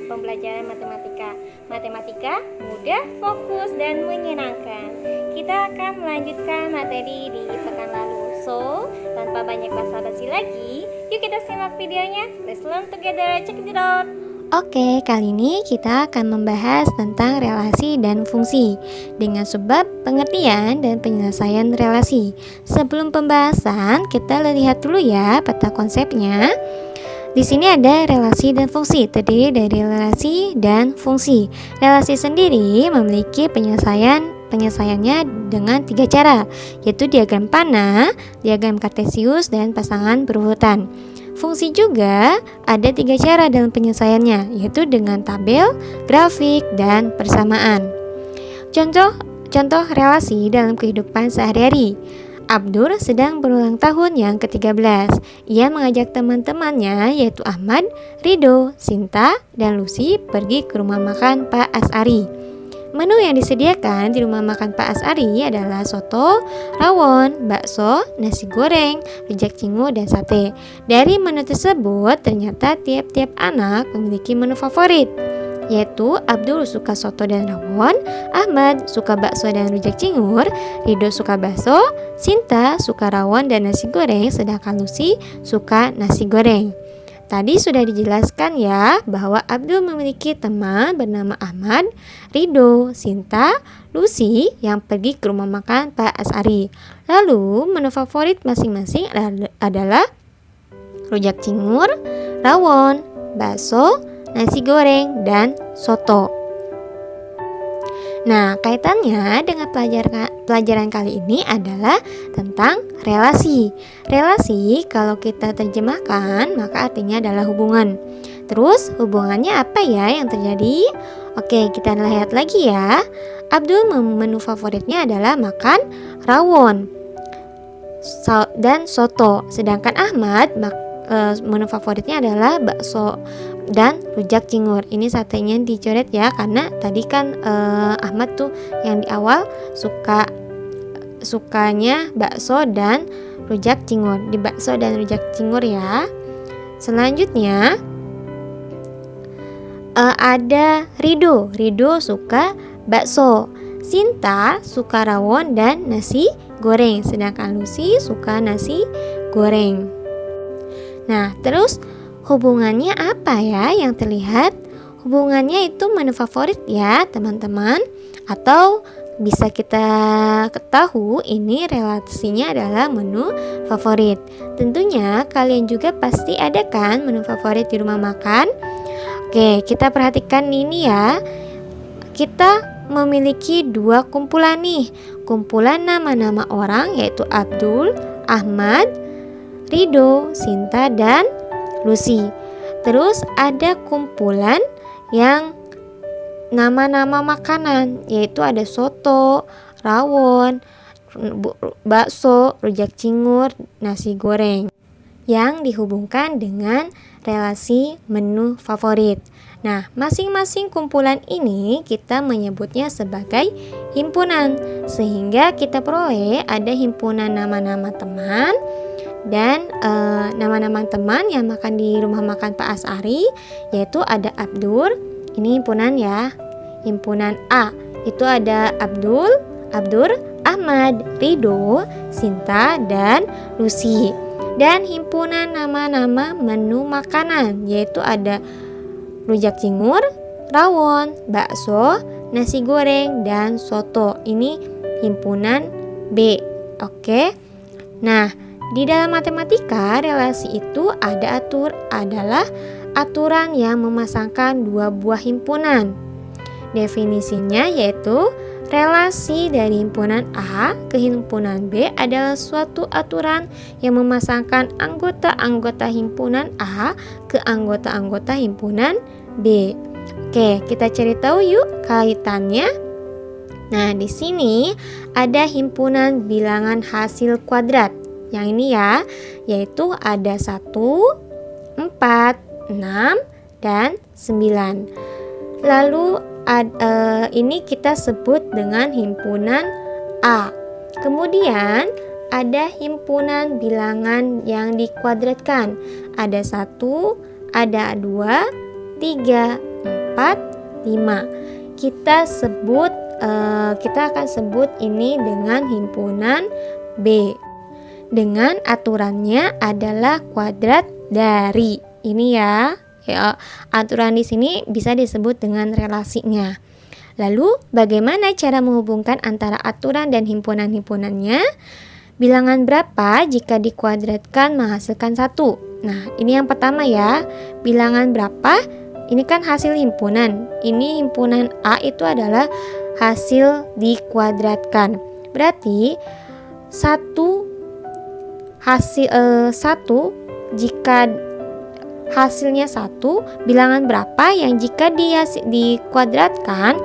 pembelajaran matematika. Matematika mudah, fokus, dan menyenangkan. Kita akan melanjutkan materi di pekan lalu. So, tanpa banyak basa-basi lagi, yuk kita simak videonya. Let's learn together. Check it out. Oke, kali ini kita akan membahas tentang relasi dan fungsi dengan sebab pengertian dan penyelesaian relasi. Sebelum pembahasan, kita lihat dulu ya peta konsepnya. Di sini ada relasi dan fungsi, terdiri dari relasi dan fungsi. Relasi sendiri memiliki penyelesaiannya dengan 3 cara, yaitu diagram panah, diagram kartesius, dan pasangan berurutan. Fungsi juga ada 3 cara dalam penyelesaiannya, yaitu dengan tabel, grafik, dan persamaan. Contoh relasi dalam kehidupan sehari-hari. Abdur sedang berulang tahun yang ke-13. Ia mengajak teman-temannya yaitu Ahmad, Rido, Sinta, dan Lucy pergi ke rumah makan Pak As'ari. Menu yang disediakan di rumah makan Pak As'ari adalah soto, rawon, bakso, nasi goreng, rujak cingur, dan sate. Dari menu tersebut, ternyata tiap-tiap anak memiliki menu favorit, yaitu Abdul suka soto dan rawon, Ahmad suka bakso dan rujak cingur, Rido suka bakso, Sinta suka rawon dan nasi goreng, sedangkan Lucy suka nasi goreng. Tadi sudah dijelaskan ya bahwa Abdul memiliki teman bernama Ahmad, Rido, Sinta, Lucy yang pergi ke rumah makan Pak As'ari. Lalu menu favorit masing-masing adalah rujak cingur, rawon, bakso, nasi goreng, dan soto. Nah, kaitannya dengan pelajaran kali ini adalah tentang relasi. Relasi kalau kita terjemahkan maka artinya adalah hubungan. Terus hubungannya apa ya yang terjadi? Oke, kita lihat lagi ya. Abdul menu favoritnya adalah makan rawon dan soto. Sedangkan Ahmad menu favoritnya adalah bakso dan rujak cingur. Ini satenya dicoret ya, karena tadi kan Ahmad tuh yang di awal sukanya bakso dan rujak cingur. Di bakso dan rujak cingur ya. Selanjutnya ada Rido. Rido suka bakso. Sinta suka rawon dan nasi goreng. Sedangkan Lucy suka nasi goreng. Nah, terus hubungannya apa ya yang terlihat? Hubungannya itu menu favorit ya teman-teman. Atau bisa kita ketahui ini relasinya adalah menu favorit. Tentunya kalian juga pasti ada kan menu favorit di rumah makan. Oke, kita perhatikan ini ya. Kita memiliki 2 kumpulan nih. Kumpulan nama-nama orang yaitu Abdul, Ahmad, Rido, Sinta, dan Lucy. Terus ada kumpulan yang nama-nama makanan, yaitu ada soto, rawon, bakso, rujak cingur, nasi goreng, yang dihubungkan dengan relasi menu favorit. Nah, masing-masing kumpulan ini kita menyebutnya sebagai himpunan, sehingga kita peroleh ada himpunan nama-nama teman dan nama-nama teman yang makan di rumah makan Pak As'ari, yaitu ada Abdur. Ini himpunan ya. Himpunan A itu ada Abdur, Ahmad, Rido, Sinta, dan Lucy. Dan himpunan nama-nama menu makanan yaitu ada rujak cingur, rawon, bakso, nasi goreng, dan soto. Ini himpunan B. Oke. Nah, di dalam matematika, relasi itu adalah aturan yang memasangkan 2 buah himpunan. Definisinya yaitu relasi dari himpunan A ke himpunan B adalah suatu aturan yang memasangkan anggota-anggota himpunan A ke anggota-anggota himpunan B. Oke, kita cari tahu yuk kaitannya. Nah, di sini ada himpunan bilangan hasil kuadrat. Yang ini ya, yaitu ada 1, 4, 6, dan 9. Lalu ini kita sebut dengan himpunan A. Kemudian ada himpunan bilangan yang dikuadratkan. Ada 1, ada 2, 3, 4, 5. Kita akan sebut ini dengan himpunan B. Dengan aturannya adalah kuadrat dari. Ini ya. Aturan di sini bisa disebut dengan relasinya. Lalu, bagaimana cara menghubungkan antara aturan dan himpunan-himpunannya? Bilangan berapa jika dikuadratkan menghasilkan 1? Nah, ini yang pertama ya. Bilangan berapa? Ini kan hasil himpunan. Ini himpunan A itu adalah hasil dikuadratkan. Berarti 1 jika hasilnya 1, bilangan berapa yang jika dikuadratkan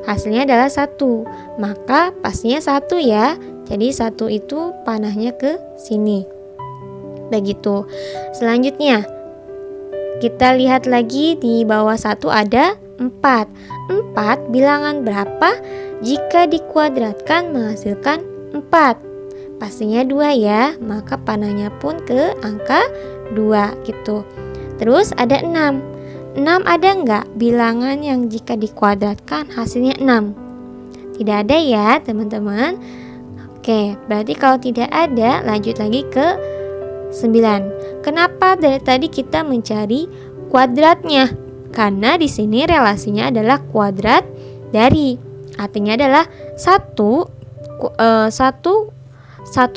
hasilnya adalah 1, maka pastinya 1 ya. Jadi 1 itu panahnya ke sini. Begitu. Selanjutnya kita lihat lagi di bawah 1 ada 4. 4 bilangan berapa jika dikuadratkan menghasilkan 4? Pastinya 2 ya, maka panahnya pun ke angka 2 gitu. Terus ada 6. 6 ada nggak bilangan yang jika dikuadratkan hasilnya 6? Tidak ada ya teman-teman. Oke, berarti kalau tidak ada, lanjut lagi ke 9. Kenapa dari tadi kita mencari kuadratnya? Karena di sini relasinya adalah kuadrat dari. Artinya adalah 1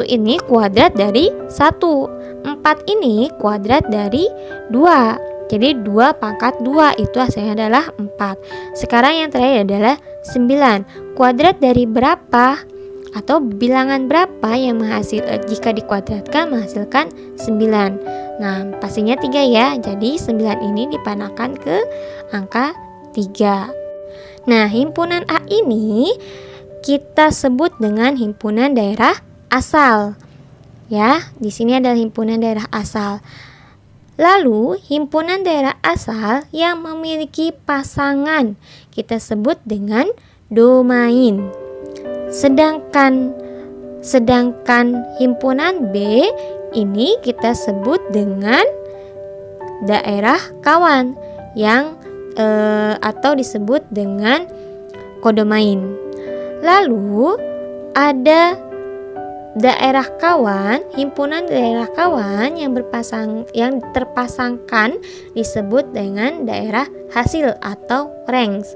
ini kuadrat dari 1. 4 ini kuadrat dari 2. Jadi 2 pangkat 2 itu hasilnya adalah 4. Sekarang yang terakhir adalah 9. Kuadrat dari berapa? Atau bilangan berapa yang jika dikuadratkan menghasilkan 9? Nah, pastinya 3 ya. Jadi 9 ini dipanahkan ke angka 3. Nah, himpunan A ini kita sebut dengan himpunan daerah asal. Ya, di sini adalah himpunan daerah asal. Lalu, himpunan daerah asal yang memiliki pasangan kita sebut dengan domain. Sedangkan himpunan B ini kita sebut dengan daerah kawan yang atau disebut dengan kodomain. Lalu ada daerah kawan, himpunan daerah kawan yang terpasangkan disebut dengan daerah hasil atau ranks.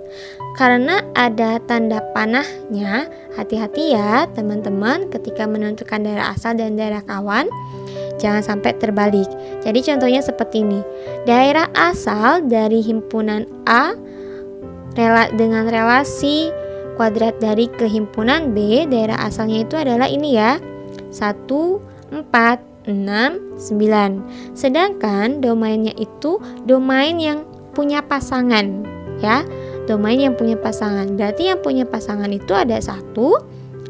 Karena ada tanda panahnya, hati-hati ya teman-teman ketika menentukan daerah asal dan daerah kawan. Jangan sampai terbalik. Jadi contohnya seperti ini. Daerah asal dari himpunan A dengan relasi kuadrat dari ke himpunan B, daerah asalnya itu adalah ini ya. 1, 4, 6, 9. Sedangkan domainnya itu domain yang punya pasangan ya. Domain yang punya pasangan. Berarti yang punya pasangan itu ada 1,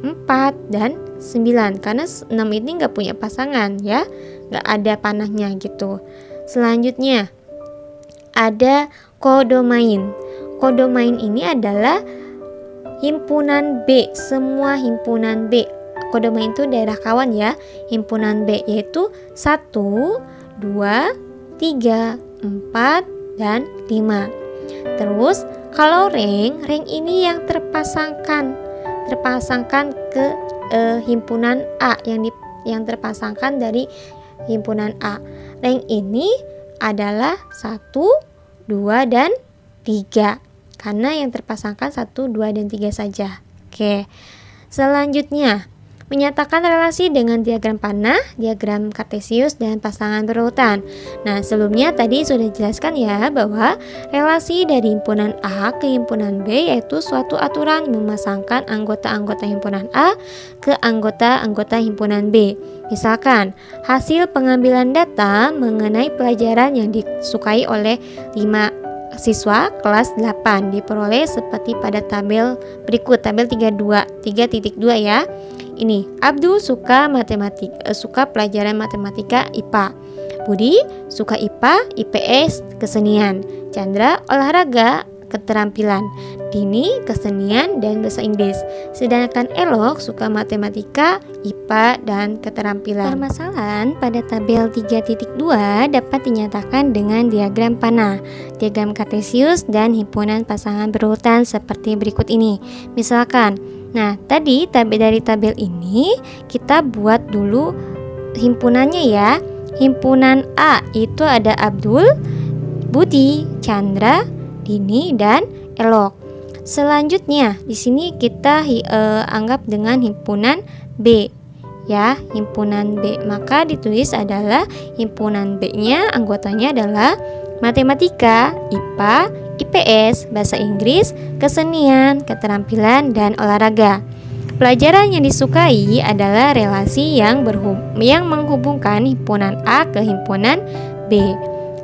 4, dan 9. Karena 6 ini nggak punya pasangan ya. Nggak ada panahnya gitu. Selanjutnya ada kodomain. Kodomain ini adalah himpunan B. Semua himpunan B. Kodomain itu daerah kawan ya. Himpunan B yaitu 1, 2, 3, 4, dan 5. Terus kalau rank ini yang terpasangkan ke himpunan A, yang terpasangkan dari himpunan A. Rank ini adalah 1, 2, dan 3. Karena yang terpasangkan 1, 2, dan 3 saja. Oke. Selanjutnya menyatakan relasi dengan diagram panah, diagram kartesius, dan pasangan berurutan. Nah, sebelumnya tadi sudah dijelaskan ya bahwa relasi dari himpunan A ke himpunan B yaitu suatu aturan memasangkan anggota-anggota himpunan A ke anggota-anggota himpunan B. Misalkan, hasil pengambilan data mengenai pelajaran yang disukai oleh 5 siswa kelas 8 diperoleh seperti pada tabel berikut, tabel 3.2 ya. Ini, Abdul suka suka pelajaran matematika IPA. Budi suka IPA, IPS, kesenian. Chandra olahraga, keterampilan, Dini kesenian dan bahasa Inggris. Sedangkan Elok suka matematika, IPA, dan keterampilan. Permasalahan pada tabel 3.2 dapat dinyatakan dengan diagram panah, diagram kartesius, dan himpunan pasangan berurutan seperti berikut ini. Misalkan, nah tadi dari tabel ini kita buat dulu himpunannya ya. Himpunan A itu ada Abdul, Budi, Chandra, Dini, dan Elok. Selanjutnya di sini kita anggap dengan himpunan B ya, himpunan B. Maka ditulis adalah himpunan B-nya anggotanya adalah matematika, IPA, IPS, bahasa Inggris, kesenian, keterampilan, dan olahraga. Pelajaran yang disukai adalah relasi yang menghubungkan himpunan A ke himpunan B.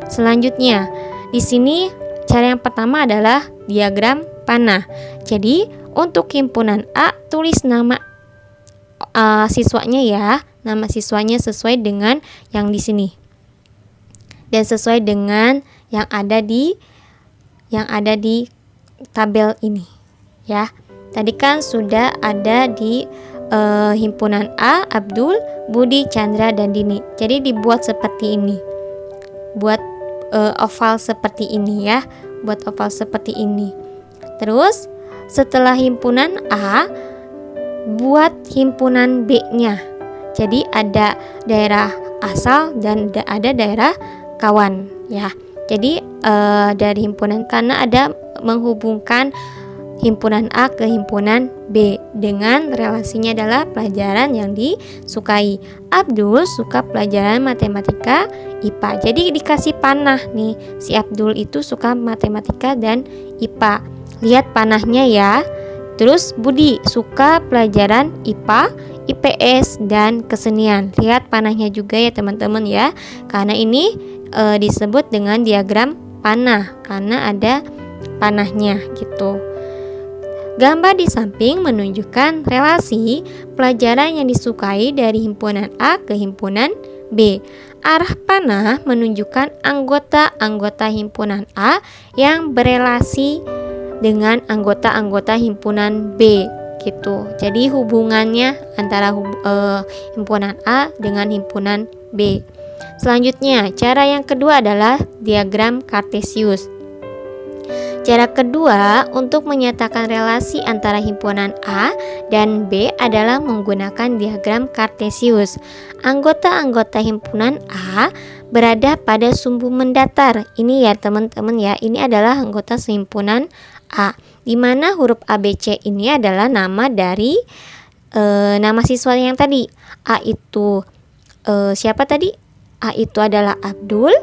Selanjutnya, di sini cara yang pertama adalah diagram panah. Jadi, untuk himpunan A tulis nama siswanya ya. Nama siswanya sesuai dengan yang di sini. Dan sesuai dengan yang ada di tabel ini ya. Tadi kan sudah ada di himpunan A Abdul, Budi, Chandra, dan Dini. Jadi dibuat seperti ini. Buat oval seperti ini ya. Buat oval seperti ini. Terus setelah himpunan A, buat himpunan B-nya. Jadi ada daerah asal dan ada daerah kawan ya. Jadi dari himpunan, karena ada menghubungkan himpunan A ke himpunan B dengan relasinya adalah pelajaran yang disukai. Abdul suka pelajaran matematika, IPA. Jadi dikasih panah nih. Si Abdul itu suka matematika dan IPA. Lihat panahnya ya. Terus Budi suka pelajaran IPA, IPS, dan kesenian. Lihat panahnya juga ya teman-teman ya. Karena ini disebut dengan diagram panah karena ada panahnya gitu. Gambar di samping menunjukkan relasi pelajaran yang disukai dari himpunan A ke himpunan B. Arah panah menunjukkan anggota-anggota himpunan A yang berelasi dengan anggota-anggota himpunan B gitu. Jadi hubungannya antara himpunan A dengan himpunan B. Selanjutnya, cara yang kedua adalah diagram kartesius. Cara kedua untuk menyatakan relasi antara himpunan A dan B adalah menggunakan diagram kartesius. Anggota-anggota himpunan A berada pada sumbu mendatar. Ini ya teman-teman ya, ini adalah anggota himpunan A, di mana huruf ABC ini adalah nama dari nama siswa yang tadi. A itu siapa tadi? A itu adalah Abdul,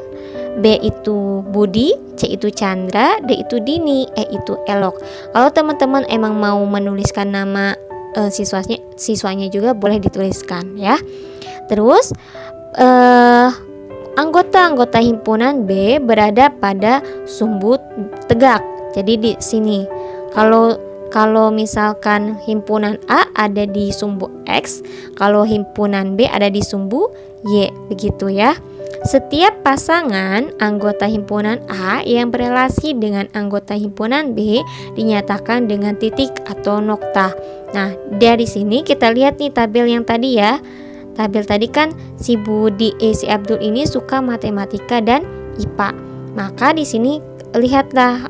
B itu Budi, C itu Chandra, D itu Dini, E itu Elok. Kalau teman-teman emang mau menuliskan nama siswanya juga boleh dituliskan ya. Terus anggota-anggota himpunan B berada pada sumbu tegak. Jadi di sini kalau misalkan himpunan A ada di sumbu X, kalau himpunan B ada di sumbu Y, begitu ya. Setiap pasangan anggota himpunan A yang berelasi dengan anggota himpunan B dinyatakan dengan titik atau nokta. Nah, dari sini kita lihat nih tabel yang tadi ya. Tabel tadi kan si si Abdul ini suka matematika dan IPA. Maka di sini lihatlah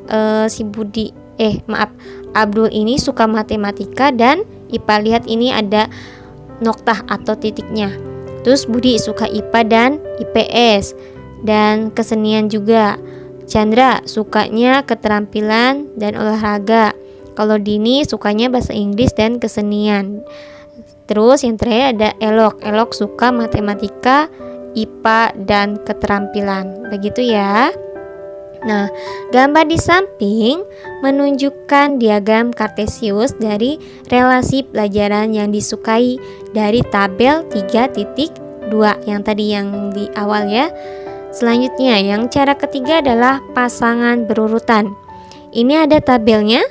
Abdul ini suka matematika dan IPA. Lihat ini ada nokta atau titiknya. Terus Budi suka IPA dan IPS dan kesenian juga. Chandra sukanya keterampilan dan olahraga. Kalau Dini sukanya bahasa Inggris dan kesenian. Terus yang terakhir ada Elok. Elok suka matematika, IPA, dan keterampilan. Begitu ya. Nah, gambar di samping menunjukkan diagram kartesius dari relasi pelajaran yang disukai dari tabel 3.2 yang tadi yang di awal ya. Selanjutnya, yang cara ketiga adalah pasangan berurutan. Ini ada tabelnya.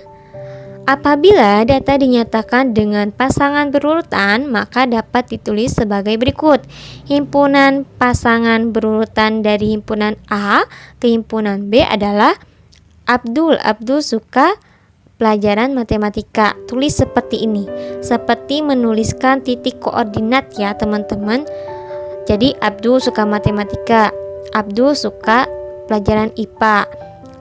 Apabila data dinyatakan dengan pasangan berurutan, maka dapat ditulis sebagai berikut. Himpunan pasangan berurutan dari himpunan A ke himpunan B adalah Abdul suka pelajaran matematika. Tulis seperti ini, seperti menuliskan titik koordinat ya teman-teman. Jadi Abdul suka matematika, Abdul suka pelajaran IPA.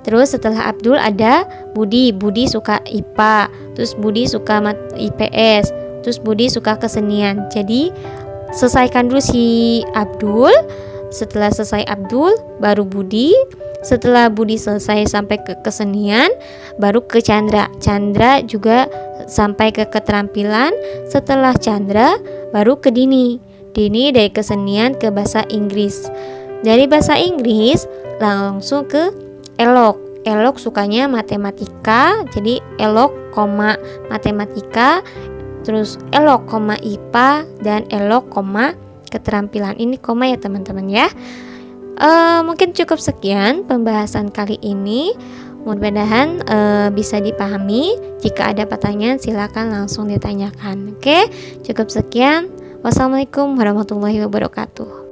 Terus setelah Abdul ada Budi suka IPA, terus Budi suka IPS, terus Budi suka kesenian. Jadi selesaikan dulu si Abdul. Setelah selesai Abdul baru Budi. Setelah Budi selesai sampai ke kesenian, baru ke Chandra. Chandra juga sampai ke keterampilan. Setelah Chandra baru ke Dini. Dini dari kesenian ke bahasa Inggris. Dari bahasa Inggris langsung ke Elok. Elok sukanya matematika, jadi Elok, matematika, terus Elok, IPA, dan Elok, keterampilan. Ini koma ya teman-teman ya. Mungkin cukup sekian pembahasan kali ini. Mudah-mudahan bisa dipahami. Jika ada pertanyaan silakan langsung ditanyakan. Oke, cukup sekian. Wassalamualaikum warahmatullahi wabarakatuh.